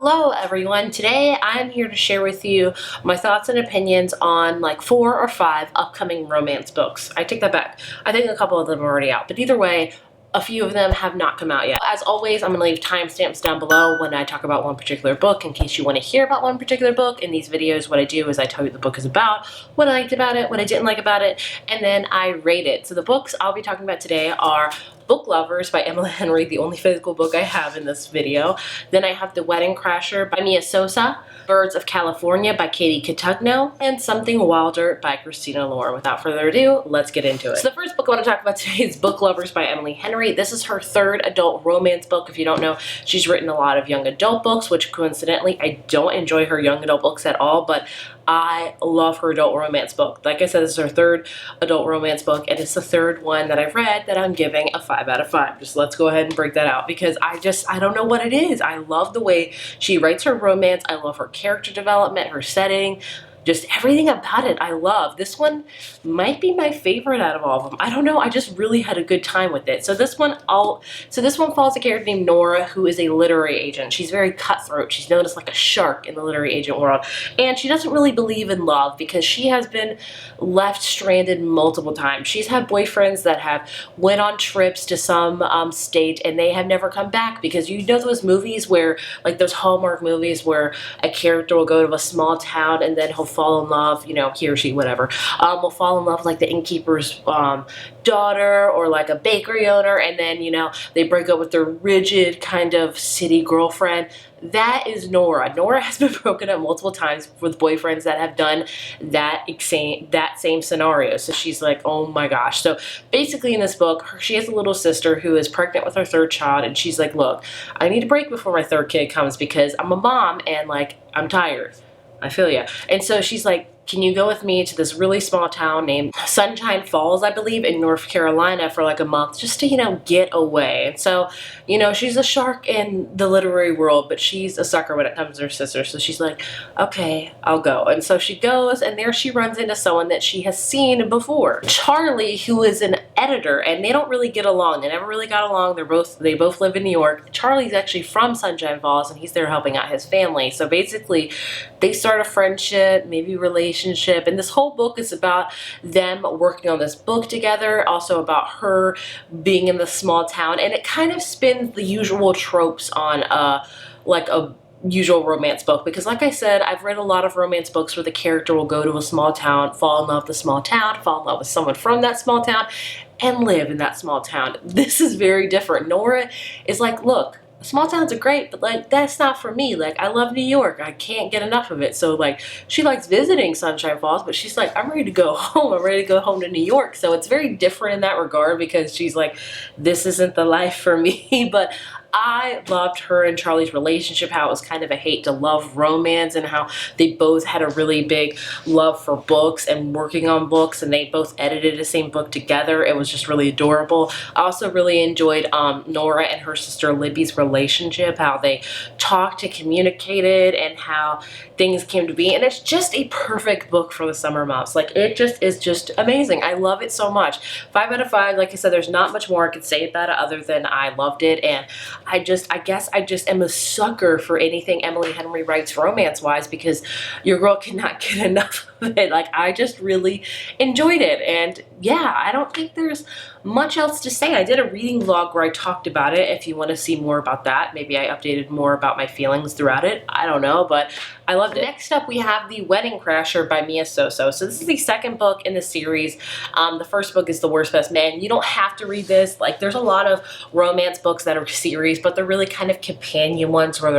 Hello everyone, today I'm here to share with you my thoughts and opinions on like 4 or 5 upcoming romance books. I take that back. I think a couple of them are already out, but either way, a few of them have not come out yet. As always, I'm going to leave timestamps down below when I talk about one particular book in case you want to hear about one particular book. In these videos, what I do is I tell you the book is about, what I liked about it, what I didn't like about it, and then I rate it. So the books I'll be talking about today are Book Lovers by Emily Henry, the only physical book I have in this video. Then I have The Wedding Crasher by Mia Sosa, Birds of California by Katie Cotugno, and Something Wilder by Christina Lauren. Without further ado, let's get into it. So the first book I want to talk about today is Book Lovers by Emily Henry. This is her 3rd adult romance book. If you don't know, she's written a lot of young adult books, which coincidentally, I don't enjoy her young adult books at all, but I love her adult romance book. Like I said, this is her 3rd adult romance book, and it's the 3rd one that I've read that I'm giving a 5 out of 5. Just let's go ahead and break that out because I don't know what it is. I love the way she writes her romance. I love her character development, her setting, just everything about it I love. This one might be my favorite out of all of them. I don't know, I just really had a good time with it. So this one follows a character named Nora who is a literary agent. She's very cutthroat. She's known as like a shark in the literary agent world. And she doesn't really believe in love because she has been left stranded multiple times. She's had boyfriends that have went on trips to some state and they have never come back because you know those movies where, like those Hallmark movies where a character will go to a small town and then he'll fall in love, you know, he or she, whatever, will fall in love with like the innkeeper's daughter or like a bakery owner, and then, you know, they break up with their rigid kind of city girlfriend. That is Nora. Nora has been broken up multiple times with boyfriends that have done that same scenario. So she's like, oh my gosh. So basically in this book, she has a little sister who is pregnant with her 3rd child, and she's like, look, I need a break before my 3rd kid comes because I'm a mom and like I'm tired. I feel ya. And so she's like, can you go with me to this really small town named Sunshine Falls, I believe, in North Carolina for like a month just to, you know, get away. And so, you know, she's a shark in the literary world, but she's a sucker when it comes to her sister. So she's like, okay, I'll go. And so she goes, and there she runs into someone that she has seen before. Charlie, who is an editor, and they don't really get along. They never really got along. They both live in New York. Charlie's actually from Sunshine Falls, and he's there helping out his family. So basically, they start a friendship, maybe relationship, and this whole book is about them working on this book together, also about her being in the small town, and it kind of spins the usual tropes on like a usual romance book, because like I said, I've read a lot of romance books where the character will go to a small town, fall in love with the small town, fall in love with someone from that small town, and live in that small town. This is very different. Nora is like, look, small towns are great, but like that's not for me. Like I love New York. I can't get enough of it. So like she likes visiting Sunshine Falls, but she's like, I'm ready to go home. I'm ready to go home to New York. So it's very different in that regard because she's like, this isn't the life for me. But I loved her and Charlie's relationship, how it was kind of a hate to love romance, and how they both had a really big love for books and working on books, and they both edited the same book together. It was just really adorable. I also really enjoyed Nora and her sister Libby's relationship, how they talked and communicated and how things came to be. And it's just a perfect book for the summer months. Like it just is just amazing. I love it so much. 5 out of 5. Like I said, there's not much more I could say about it other than I loved it, and I guess I just am a sucker for anything Emily Henry writes romance-wise because your girl cannot get enough of it. Like, I just really enjoyed it. And yeah, I don't think there's much else to say. I did a reading vlog where I talked about it. If you want to see more about that, maybe I updated more about my feelings throughout it. I don't know, but I loved it. Next up, we have The Wedding Crasher by Mia Sosa. So this is the 2nd book in the series. The 1st book is The Worst Best Man. You don't have to read this. Like, there's a lot of romance books that are series, but they're really kind of companion ones where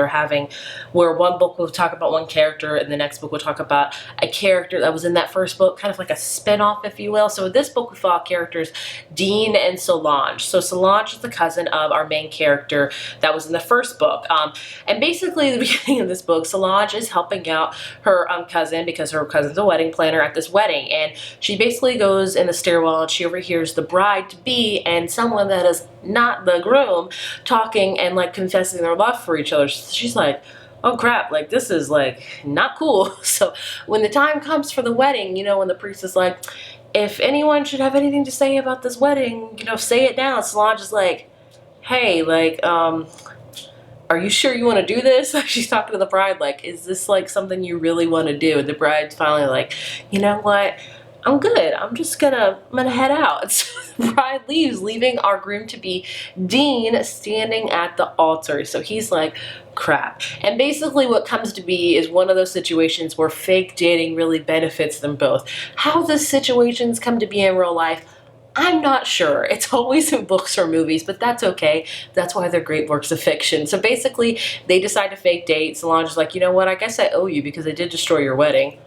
one book will talk about one character and the next book will talk about a character that was in that 1st book, kind of like a spin-off, if you will. So in this book, we follow characters Dean and Solange. So Solange is the cousin of our main character that was in the 1st book. And basically, at the beginning of this book, Solange is helping out her cousin because her cousin's a wedding planner at this wedding. And she basically goes in the stairwell and she overhears the bride-to-be and someone that is not the groom talking and like confessing their love for each other. She's like, oh crap, like this is like not cool. So when the time comes for the wedding, you know, when the priest is like, if anyone should have anything to say about this wedding, you know, say it now. Solange is like, hey, like, are you sure you want to do this? She's talking to the bride like, is this like something you really want to do? And the bride's finally like, you know what? I'm good. I'm gonna head out. And so the bride leaves, leaving our groom-to-be Dean standing at the altar. So he's like, crap. And basically what comes to be is one of those situations where fake dating really benefits them both. How those situations come to be in real life, I'm not sure. It's always in books or movies, but that's okay. That's why they're great works of fiction. So basically, they decide to fake date. Solange's like, you know what, I guess I owe you because I did destroy your wedding.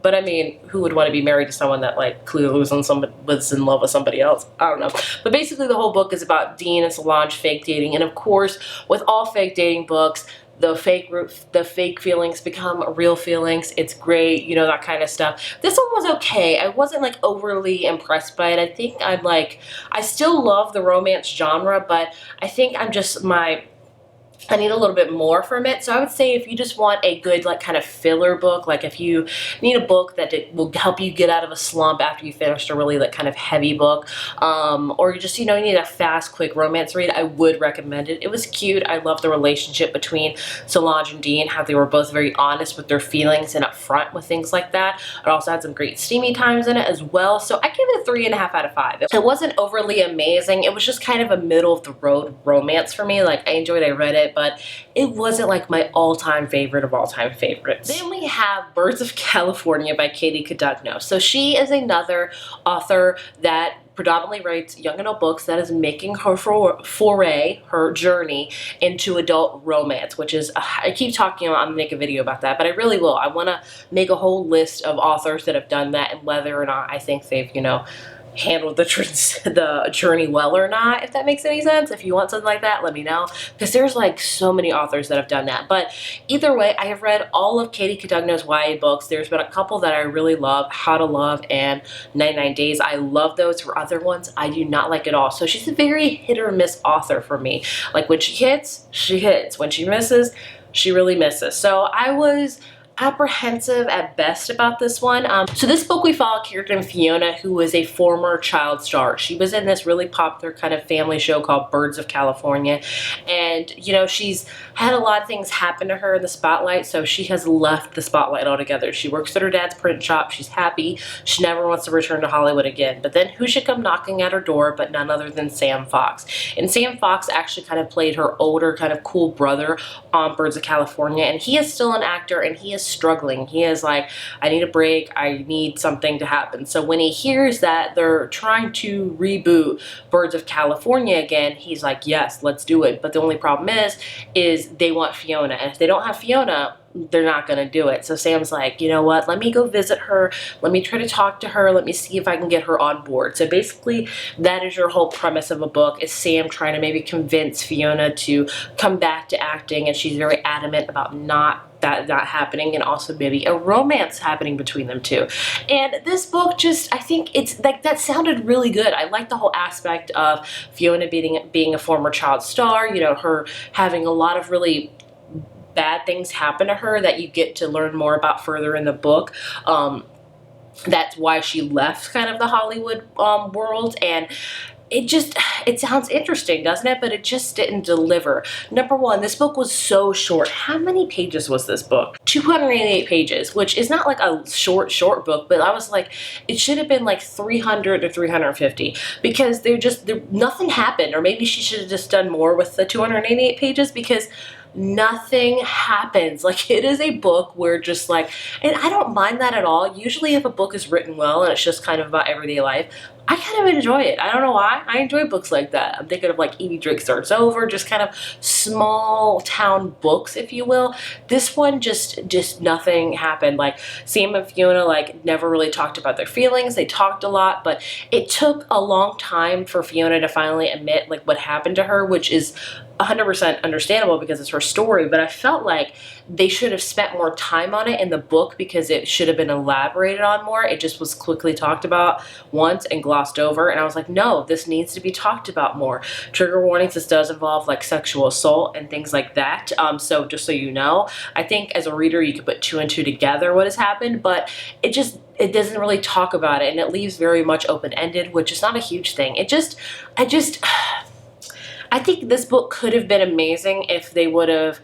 But I mean, who would want to be married to someone that like clearly was in love with somebody else? I don't know. But basically the whole book is about Dean and Solange fake dating. And of course, with all fake dating books, the fake feelings become real feelings. It's great, you know, that kind of stuff. This one was okay. I wasn't like overly impressed by it. I think I still love the romance genre, but I think I need a little bit more from it. So I would say if you just want a good like kind of filler book, like if you need a book that will help you get out of a slump after you finished a really like kind of heavy book, or you just, you know, you need a fast, quick romance read, I would recommend it. It was cute. I love the relationship between Solange and Dean, how they were both very honest with their feelings and upfront with things like that. It also had some great steamy times in it as well. So I give it a 3.5 out of 5. It wasn't overly amazing. It was just kind of a middle of the road romance for me. Like I enjoyed it, I read it, but it wasn't like my all-time favorite of all-time favorites. Then we have Birds of California by Katie Codugno. So she is another author that predominantly writes young adult books that is making her foray, her journey into adult romance, which is, I keep talking about, I'm gonna make a video about that, but I really will. I wanna make a whole list of authors that have done that and whether or not I think they've, you know, handled the journey well or not, if that makes any sense. If you want something like that, let me know, because there's like so many authors that have done that. But either way, I have read all of Katie Codugno's YA books. There's been a couple that I really love, How to Love and 99 Days. I love those. Her other ones I do not like at all. So she's a very hit or miss author for me. Like when she hits, she hits. When she misses, she really misses. So I was apprehensive at best about this one. So this book, we follow a character named Fiona, who was a former child star. She was in this really popular kind of family show called Birds of California, and you know, she's had a lot of things happen to her in the spotlight, so she has left the spotlight altogether. She works at her dad's print shop. She's happy. She never wants to return to Hollywood again. But then who should come knocking at her door but none other than Sam Fox. And Sam Fox actually kind of played her older kind of cool brother on Birds of California, and he is still an actor and he is struggling. He is like, I need a break. I need something to happen. So when he hears that they're trying to reboot Birds of California again, he's like, yes, let's do it. But the only problem is they want Fiona. And if they don't have Fiona, they're not going to do it. So Sam's like, you know what, let me go visit her. Let me try to talk to her. Let me see if I can get her on board. So basically that is your whole premise of a book, is Sam trying to maybe convince Fiona to come back to acting, and she's very adamant about not happening, and also maybe a romance happening between them two. And this book just, I think it's like, that sounded really good. I like the whole aspect of Fiona being a former child star, you know, her having a lot of really bad things happen to her that you get to learn more about further in the book. That's why she left kind of the Hollywood world, and it sounds interesting, doesn't it? But it just didn't deliver. Number one, this book was so short. How many pages was this book? 288 pages, which is not like a short book, but I was like, it should have been like 300 to 350, because nothing happened. Or maybe she should have just done more with the 288 pages, because nothing happens. Like, it is a book where just like, and I don't mind that at all. Usually if a book is written well and it's just kind of about everyday life, I kind of enjoy it. I don't know why. I enjoy books like that. I'm thinking of like Evie Drake Starts Over, just kind of small town books, if you will. This one just nothing happened. Like, Sam and Fiona like never really talked about their feelings. They talked a lot, but it took a long time for Fiona to finally admit like what happened to her, which is 100% understandable because it's her story. But I felt like they should have spent more time on it in the book, because it should have been elaborated on more. It just was quickly talked about once and glossed over, and I was like, no, this needs to be talked about more. Trigger warnings, this does involve like sexual assault and things like that. So just so you know, I think as a reader you could put 2 and 2 together what has happened, but it doesn't really talk about it, and it leaves very much open-ended, which is not a huge thing. I think this book could have been amazing if they would have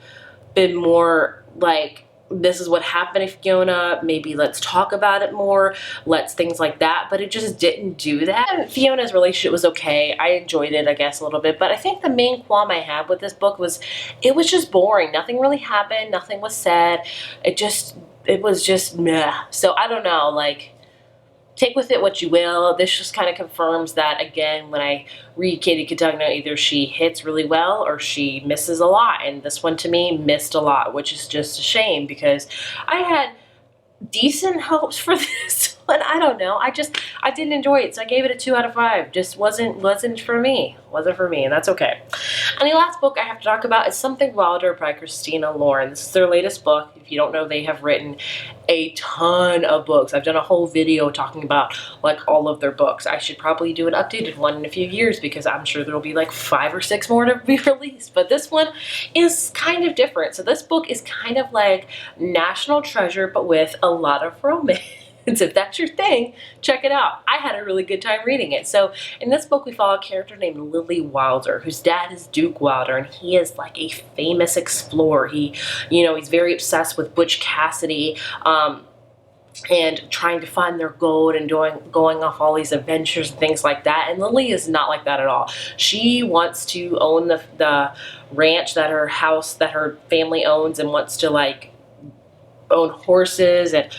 been more like, this is what happened to Fiona, maybe let's talk about it more, let's things like that, but it just didn't do that. And Fiona's relationship was okay. I enjoyed it, I guess, a little bit, but I think the main qualm I had with this book was it was just boring. Nothing really happened, nothing was said. It was just meh. So I don't know, like, take with it what you will. This just kind of confirms that, again, when I read Katie Cotugno, either she hits really well or she misses a lot. And this one, to me, missed a lot, which is just a shame because I had decent hopes for this one. I don't know. I didn't enjoy it, so I gave it a 2 out of 5. Just wasn't for me. Wasn't for me, and that's okay. And the last book I have to talk about is Something Wilder by Christina Lauren. This is their latest book. If you don't know, they have written a ton of books. I've done a whole video talking about like all of their books. I should probably do an updated one in a few years because I'm sure there'll be like 5 or 6 more to be released. But this one is kind of different. So this book is kind of like National Treasure, but with a lot of romance. If that's your thing, check it out. I had a really good time reading it. So in this book, we follow a character named Lily Wilder, whose dad is Duke Wilder, and he is like a famous explorer. He's very obsessed with Butch Cassidy, and trying to find their gold and going off all these adventures and things like that. And Lily is not like that at all. She wants to own the ranch that her family owns, and wants to like own horses and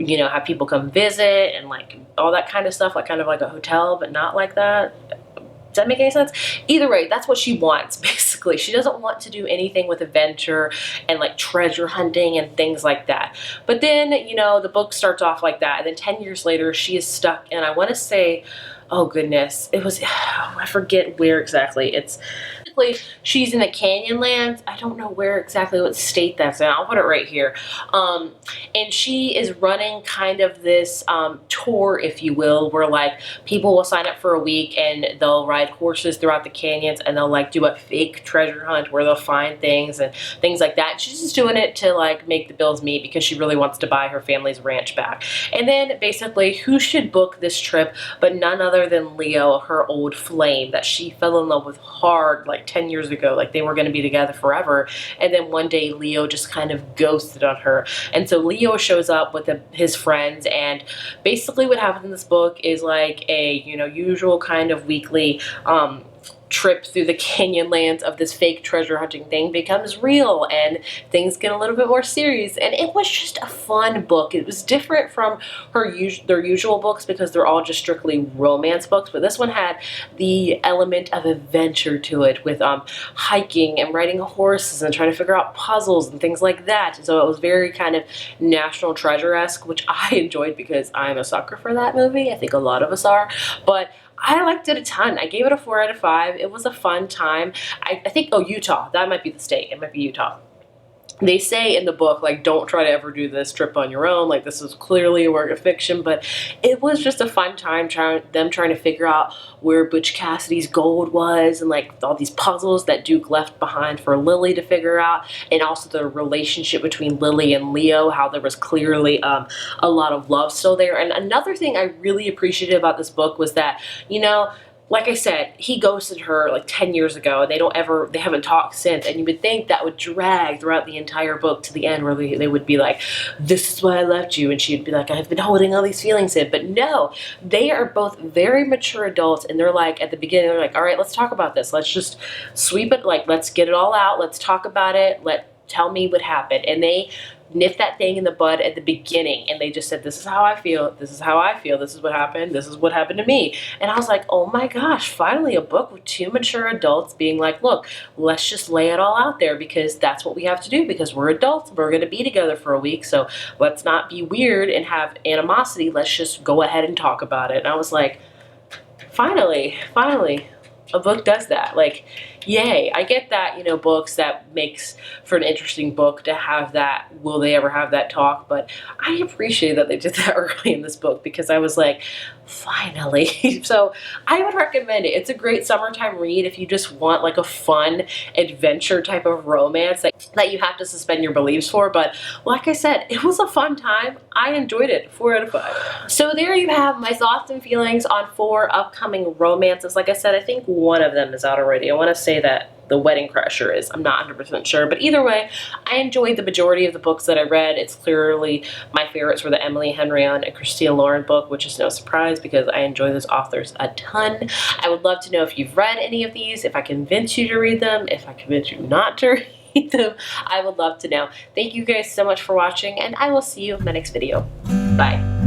have people come visit and like all that kind of stuff, like kind of like a hotel, but not like that. Does that make any sense? Either way, that's what she wants, basically. She doesn't want to do anything with adventure and like treasure hunting and things like that. But then, the book starts off like that, and then 10 years later, she is stuck, and I want to say, oh goodness, it was, I forget where exactly. It's she's in the Canyonlands. I don't know where exactly, what state that's in. I'll put it right here. And she is running kind of this tour, if you will, where like people will sign up for a week and they'll ride horses throughout the canyons, and they'll like do a fake treasure hunt where they'll find things and things like that. She's just doing it to like make the bills meet because she really wants to buy her family's ranch back. And then basically, who should book this trip but none other than Leo, her old flame that she fell in love with hard like 10 years ago. Like they were going to be together forever, and then one day Leo just kind of ghosted on her. And so Leo shows up with his friends, and basically what happens in this book is like a usual kind of weekly trip through the Canyonlands of this fake treasure hunting thing becomes real, and things get a little bit more serious. And it was just a fun book. It was different from their usual books because they're all just strictly romance books, but this one had the element of adventure to it with hiking and riding horses and trying to figure out puzzles and things like that. And so it was very kind of National Treasure-esque, which I enjoyed because I'm a sucker for that movie. I think a lot of us are, but I liked it a ton. I gave it a 4 out of 5. It was a fun time. I think, Utah. That might be the state. It might be Utah. They say in the book, like, don't try to ever do this trip on your own. Like, this is clearly a work of fiction, but it was just a fun time trying to figure out where Butch Cassidy's gold was, and like all these puzzles that Duke left behind for Lily to figure out, and also the relationship between Lily and Leo, how there was clearly a lot of love still there. And another thing I really appreciated about this book was that, like I said, he ghosted her like 10 years ago, and they haven't talked since. And you would think that would drag throughout the entire book to the end, where they would be like, this is why I left you. And she'd be like, I've been holding all these feelings in. But no, they are both very mature adults. And they're like, at the beginning, they're like, all right, let's talk about this. Let's just sweep it. Like, let's get it all out. Let's talk about it. Tell me what happened. And they nipped that thing in the bud at the beginning, and they just said, this is how I feel, this is how I feel, this is what happened to me. And I was like, oh my gosh, finally a book with 2 mature adults being like, look, let's just lay it all out there, because that's what we have to do, because we're adults, we're going to be together for a week, so let's not be weird and have animosity, let's just go ahead and talk about it. And I was like, finally a book does that. Like, yay. I get that, books that makes for an interesting book to have that, will they ever have that talk? But I appreciate that they did that early in this book, because I was like, finally. So I would recommend it. It's a great summertime read if you just want like a fun adventure type of romance that you have to suspend your beliefs for. But like I said, it was a fun time. I enjoyed it. 4 out of 5. So there you have my thoughts and feelings on 4 upcoming romances. Like I said, I think one of them is out already. I want to say say that The Wedding Crasher is. I'm not 100% sure. But either way, I enjoyed the majority of the books that I read. It's clearly my favorites were the Emily Henrion and Christina Lauren book, which is no surprise because I enjoy those authors a ton. I would love to know if you've read any of these, if I convince you to read them, if I convince you not to read them. I would love to know. Thank you guys so much for watching, and I will see you in my next video. Bye.